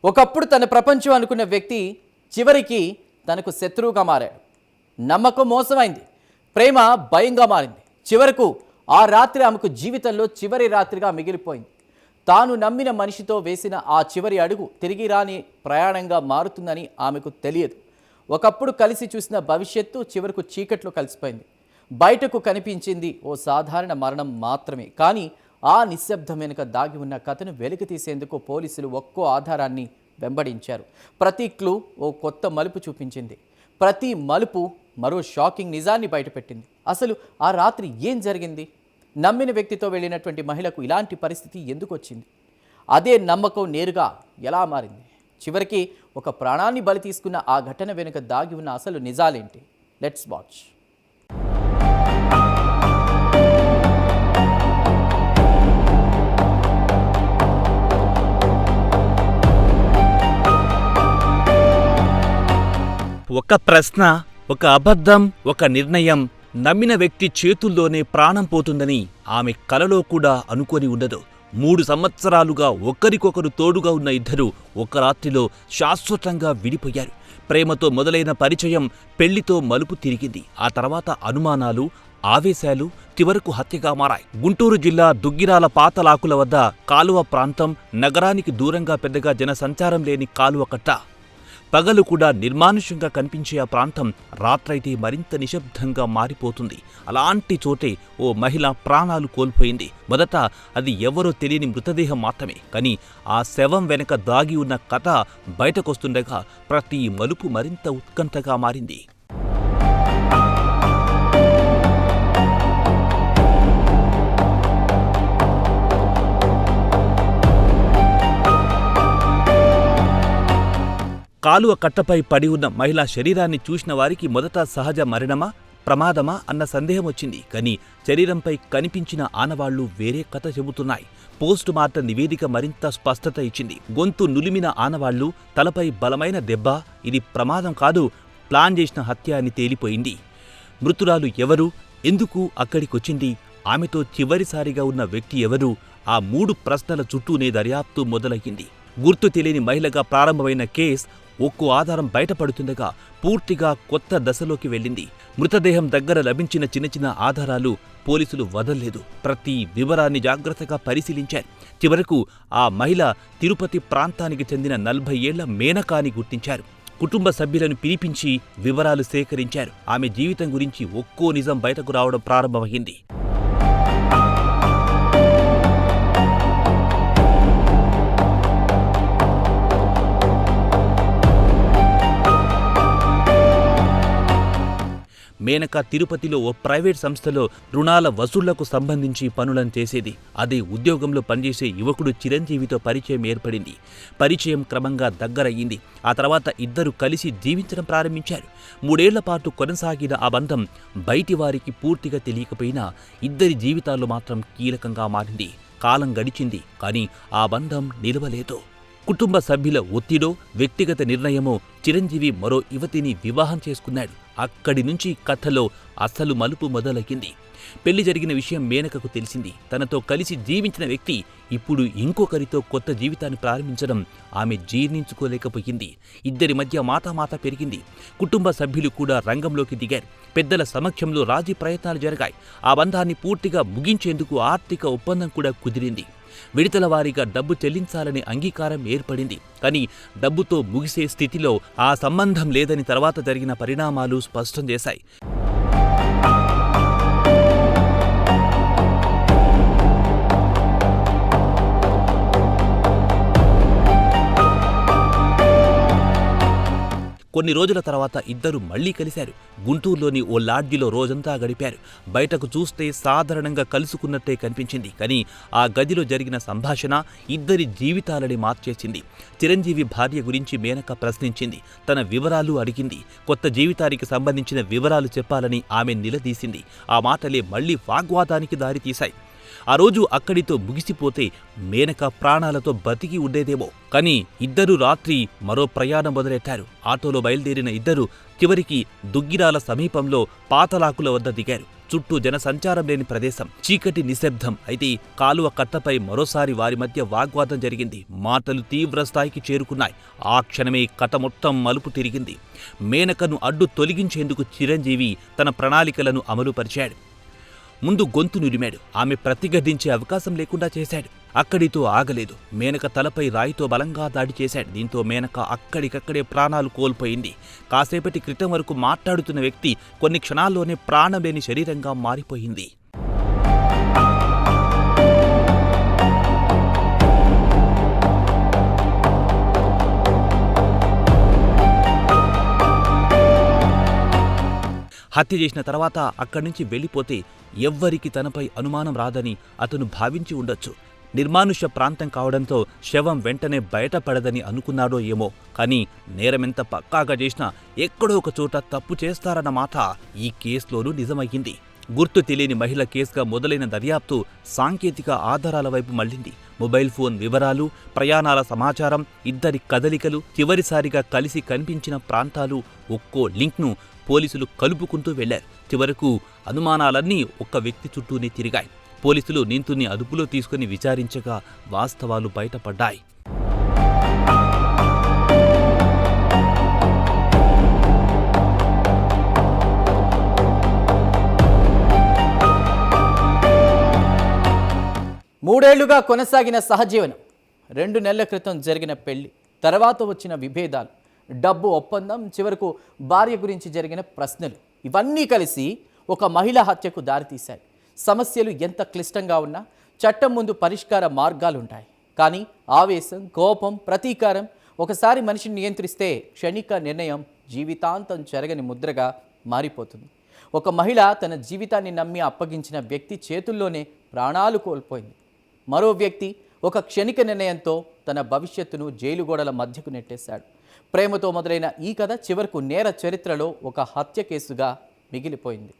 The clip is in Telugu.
ఒకప్పుడు తన ప్రపంచం అనుకున్న వ్యక్తి చివరికి తనకు శత్రువుగా మారాడు. నమ్మకం మోసమైంది, ప్రేమ భయంగా మారింది. చివరకు ఆ రాత్రి ఆమెకు జీవితంలో చివరి రాత్రిగా మిగిలిపోయింది. తాను నమ్మిన మనిషితో వేసిన ఆ చివరి అడుగు తిరిగి రాని ప్రయాణంగా మారుతుందని ఆమెకు తెలియదు. ఒకప్పుడు కలిసి చూసిన భవిష్యత్తు చివరకు చీకట్లో కలిసిపోయింది. బయటకు కనిపించింది ఓ సాధారణ మరణం మాత్రమే. కానీ ఆ నిశ్శబ్దం వెనుక దాగి ఉన్న కథను వెలికి తీసేందుకు పోలీసులు ఒక్కో ఆధారాన్ని వెంబడించారు. ప్రతి క్లూ ఓ కొత్త మలుపు చూపించింది. ప్రతి మలుపు మరో షాకింగ్ నిజాన్ని బయటపెట్టింది. అసలు ఆ రాత్రి ఏం జరిగింది? నమ్మిన వ్యక్తితో వెళ్ళినటువంటి మహిళకు ఇలాంటి పరిస్థితి ఎందుకు వచ్చింది? అదే నమ్మకం నేరుగా ఎలా మారింది? చివరికి ఒక ప్రాణాన్ని బలి తీసుకున్న ఆ ఘటన వెనుక దాగి ఉన్న అసలు నిజాలేంటి? Let's watch. ఒక ప్రశ్న, ఒక అబద్ధం, ఒక నిర్ణయం. నమ్మిన వ్యక్తి చేతుల్లోనే ప్రాణం పోతుందని ఆమె కలలో కూడా అనుకొని ఉండదు. 3 సంవత్సరాలుగా ఒకరికొకరు తోడుగా ఉన్న ఇద్దరు ఒక రాత్రిలో శాశ్వతంగా విడిపోయారు. ప్రేమతో మొదలైన పరిచయం పెళ్లితో మలుపు తిరిగింది. ఆ తర్వాత అనుమానాలు, ఆవేశాలు చివరకు హత్యగా మారాయి. గుంటూరు జిల్లా దుగ్గిరాల పాతలాకుల వద్ద కాలువ ప్రాంతం. నగరానికి దూరంగా పెద్దగా జనసంచారం లేని కాలువ కట్ట. పగలు కూడా నిర్మానుష్యంగా కనిపించే ఆ ప్రాంతం రాత్రైతే మరింత నిశ్శబ్దంగా మారిపోతుంది. అలాంటి చోటే ఓ మహిళ ప్రాణాలు కోల్పోయింది. మొదట అది ఎవరో తెలియని మృతదేహం మాత్రమే. కానీ ఆ శవం వెనక దాగి ఉన్న కథ బయటకొస్తుండగా ప్రతి మలుపు మరింత ఉత్కంఠగా మారింది. కాలువ కట్టపై పడి ఉన్న మహిళా శరీరాన్ని చూసిన వారికి మొదట సహజ మరణమా, ప్రమాదమా అన్న సందేహం వచ్చింది. కానీ శరీరంపై కనిపించిన ఆనవాళ్లు వేరే కథ చెబుతున్నాయి. పోస్టు మార్టం నివేదిక మరింత స్పష్టత ఇచ్చింది. గొంతు నులిమిన ఆనవాళ్లు, తలపై బలమైన దెబ్బ. ఇది ప్రమాదం కాదు, ప్లాన్ చేసిన హత్య అని తేలిపోయింది. మృతురాలు ఎవరు? ఎందుకు అక్కడికొచ్చింది? ఆమెతో చివరిసారిగా ఉన్న వ్యక్తి ఎవరు? ఆ 3 ప్రశ్నల చుట్టూనే దర్యాప్తు మొదలయ్యింది. గుర్తు తెలియని మహిళగా ప్రారంభమైన కేస్ ఒక్కో ఆధారం బయటపడుతుండగా పూర్తిగా కొత్త దశలోకి వెళ్ళింది. మృతదేహం దగ్గర లభించిన చిన్న ఆధారాలు పోలీసులు వదల్లేదు. ప్రతి వివరాన్ని జాగ్రత్తగా పరిశీలించారు. చివరకు ఆ మహిళ తిరుపతి ప్రాంతానికి చెందిన 40 ఏళ్ల మేనకాని గుర్తించారు. కుటుంబ సభ్యులను పిలిపించి వివరాలు సేకరించారు. ఆమె జీవితం గురించి ఒక్కో నిజం బయటకు రావడం ప్రారంభమైంది. మేనక తిరుపతిలో ఓ ప్రైవేట్ సంస్థలో రుణాల వసూళ్లకు సంబంధించి పనులను చేసేది. అదే ఉద్యోగంలో పనిచేసే యువకుడు చిరంజీవితో పరిచయం ఏర్పడింది. పరిచయం క్రమంగా దగ్గరయ్యింది. ఆ తర్వాత ఇద్దరు కలిసి జీవించడం ప్రారంభించారు. 3 ఏళ్ల పాటు కొనసాగిన ఆ బంధం బయటి వారికి పూర్తిగా తెలియకపోయినా ఇద్దరి జీవితాల్లో మాత్రం కీలకంగా మారింది. కాలం గడిచింది, కానీ ఆ బంధం నిలవలేదు. కుటుంబ సభ్యుల ఒత్తిడో, వ్యక్తిగత నిర్ణయమో చిరంజీవి మరో యువతిని వివాహం చేసుకున్నాడు. అక్కడి నుంచి కథలో అసలు మలుపు మొదలయ్యింది. పెళ్లి జరిగిన విషయం మేనకకు తెలిసింది. తనతో కలిసి జీవించిన వ్యక్తి ఇప్పుడు ఇంకొకరితో కొత్త జీవితాన్ని ప్రారంభించడం ఆమె జీర్ణించుకోలేకపోయింది. ఇద్దరి మధ్య మాటామాట పెరిగింది. కుటుంబ సభ్యులు కూడా రంగంలోకి దిగారు. పెద్దల సమక్షంలో రాజీ ప్రయత్నాలు జరిగాయి. ఆ బంధాన్ని పూర్తిగా ముగించేందుకు ఆర్థిక ఒప్పందం కూడా కుదిరింది. విడతల వారీగా డబ్బు చెల్లించాలనే అంగీకారం ఏర్పడింది. కానీ డబ్బుతో ముగిసే స్థితిలో ఆ సంబంధం లేదని తర్వాత జరిగిన పరిణామాలు స్పష్టం చేశాయి. కొన్ని రోజుల తర్వాత ఇద్దరు మళ్లీ కలిశారు. గుంటూరులోని ఓ లాడ్జిలో రోజంతా గడిపారు. బయటకు చూస్తే సాధారణంగా కలుసుకున్నట్టే కనిపించింది. కానీ ఆ గదిలో జరిగిన సంభాషణ ఇద్దరి జీవితాలని మార్చేసింది. చిరంజీవి భార్య గురించి మేనక ప్రశ్నించింది. తన వివరాలు అడిగింది. కొత్త జీవితానికి సంబంధించిన వివరాలు చెప్పాలని ఆమె నిలదీసింది. ఆ మాటలే మళ్లీ వాగ్వాదానికి దారితీశాయి. ఆ రోజు అక్కడితో ముగిసిపోతే మేనక ప్రాణాలతో బతికి ఉండేదేమో. కానీ ఇద్దరు రాత్రి మరో ప్రయాణం మొదలెట్టారు. ఆటోలో బయలుదేరిన ఇద్దరు చివరికి దుగ్గిరాల సమీపంలో పాతలాకుల వద్ద దిగారు. చుట్టూ జనసంచారం లేని ప్రదేశం, చీకటి నిశ్శబ్దం. అయితే కాలువ కట్టపై మరోసారి వారి మధ్య వాగ్వాదం జరిగింది. మాటలు తీవ్ర స్థాయికి చేరుకున్నాయి. ఆ క్షణమే కథ మొత్తం మలుపు తిరిగింది. మేనకను అడ్డు తొలగించేందుకు చిరంజీవి తన ప్రణాళికలను అమలుపరిచాడు. ముందు గొంతు నురిమాడు. ఆమె ప్రతిఘటించే అవకాశం లేకుండా చేశాడు. అక్కడితో ఆగలేదు. మేనక తలపై రాయితో బలంగా దాడి చేశాడు. దీంతో మేనక అక్కడికక్కడే ప్రాణాలు కోల్పోయింది. కాసేపటి క్రితం వరకు మాట్లాడుతున్న వ్యక్తి కొన్ని క్షణాల్లోనే ప్రాణం లేని శరీరంగా మారిపోయింది. హత్య చేసిన తర్వాత అక్కడి నుంచి వెళ్ళిపోతే ఎవ్వరికి తనపై అనుమానం రాదని అతను భావించి ఉండొచ్చు. నిర్మానుష్య ప్రాంతం కావడంతో శవం వెంటనే బయటపడదని అనుకున్నాడో ఏమో. కానీ నేరమెంత పక్కాగా చేసినా ఎక్కడో ఒక చోట తప్పు చేస్తారన్న మాట ఈ కేసులోనూ నిజమయ్యింది. గుర్తు తెలియని మహిళ కేసుగా మొదలైన దర్యాప్తు సాంకేతిక ఆధారాల వైపు మళ్లింది. మొబైల్ ఫోన్ వివరాలు, ప్రయాణాల సమాచారం, ఇద్దరి కదలికలు, చివరిసారిగా కలిసి కనిపించిన ప్రాంతాలు, ఒక్కో లింక్ను పోలీసులు కలుపుకుంటూ వెళ్లారు. చివరకు అనుమానాలన్నీ ఒక్క వ్యక్తి చుట్టూనే తిరిగాయి. పోలీసులు నిందితుడిని అదుపులో తీసుకుని విచారించగా వాస్తవాలు బయటపడ్డాయి. మూడేళ్లుగా కొనసాగిన సహజీవనం, 2 నెలల క్రితం జరిగిన పెళ్లి, తర్వాత వచ్చిన విభేదాలు, డబ్బు ఒప్పందం, చివరకు భార్య గురించి జరిగిన ప్రశ్నలు, ఇవన్నీ కలిసి ఒక మహిళ హత్యకు దారితీశాయి. సమస్యలు ఎంత క్లిష్టంగా ఉన్నా చట్టం ముందు పరిష్కార మార్గాలుంటాయి. కానీ ఆవేశం, కోపం, ప్రతీకారం ఒకసారి మనిషిని నియంత్రిస్తే క్షణిక నిర్ణయం జీవితాంతం చెరగని ముద్రగా మారిపోతుంది. ఒక మహిళ తన జీవితాన్ని నమ్మి అప్పగించిన వ్యక్తి చేతుల్లోనే ప్రాణాలు కోల్పోయింది. మరో వ్యక్తి ఒక క్షణిక నిర్ణయంతో తన భవిష్యత్తును జైలు గోడల మధ్యకు నెట్టేశాడు. ప్రేమతో మొదలైన ఈ కథ చివరకు నేర చరిత్రలో ఒక హత్య కేసుగా మిగిలిపోయింది.